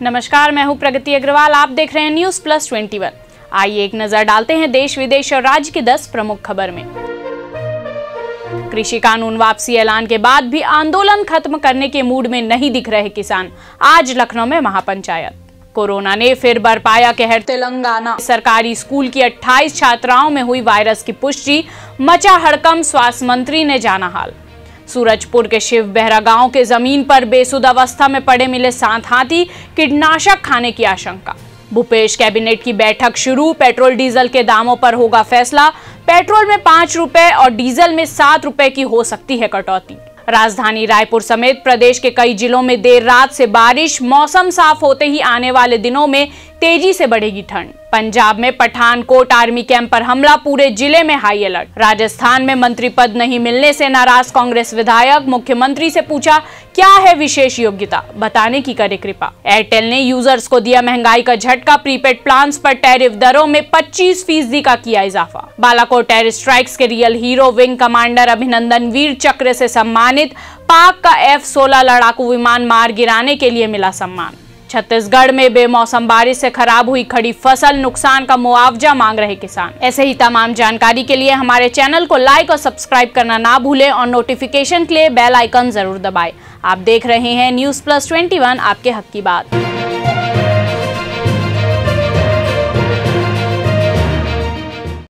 नमस्कार, मैं हूं प्रगति अग्रवाल। आप देख रहे हैं न्यूज़ प्लस 21। आइए एक नजर डालते हैं देश विदेश और राज्य की 10 प्रमुख खबर में। कृषि कानून वापसी ऐलान के बाद भी आंदोलन खत्म करने के मूड में नहीं दिख रहे किसान। आज लखनऊ में महापंचायत। कोरोना ने फिर बरपाया कहर। तेलंगाना सरकारी स्कूल की 28 छात्राओं में हुई वायरस की पुष्टि। मचा हड़कंप, स्वास्थ्य मंत्री ने जाना हाल। सूरजपुर के शिव बेहरा गांव के जमीन पर बेसुध अवस्था में पड़े मिले 7 हाथी। कीटनाशक खाने की आशंका। भूपेश कैबिनेट की बैठक शुरू। पेट्रोल डीजल के दामों पर होगा फैसला। पेट्रोल में 5 रुपए और डीजल में 7 रुपए की हो सकती है कटौती। राजधानी रायपुर समेत प्रदेश के कई जिलों में देर रात से बारिश। मौसम साफ होते ही आने वाले दिनों में तेजी से बढ़ेगी ठंड। पंजाब में पठानकोट आर्मी कैंप पर हमला, पूरे जिले में हाई अलर्ट। राजस्थान में मंत्री पद नहीं मिलने से नाराज कांग्रेस विधायक। मुख्यमंत्री से पूछा क्या है विशेष योग्यता, बताने की करे कृपा। एयरटेल ने यूजर्स को दिया महंगाई का झटका। प्रीपेड प्लान्स पर टैरिफ दरों में 25% का किया इजाफा। बालाकोट एयर स्ट्राइक्स के रियल हीरो विंग कमांडर अभिनंदन वीर चक्र से सम्मानित। पाक का F-16 लड़ाकू विमान मार गिराने के लिए मिला सम्मान। छत्तीसगढ़ में बेमौसम बारिश से खराब हुई खड़ी फसल, नुकसान का मुआवजा मांग रहे किसान। ऐसे ही तमाम जानकारी के लिए हमारे चैनल को लाइक और सब्सक्राइब करना ना भूलें और नोटिफिकेशन के लिए बेल आइकन जरूर दबाएं। आप देख रहे हैं न्यूज़ प्लस 21, आपके हक की बात।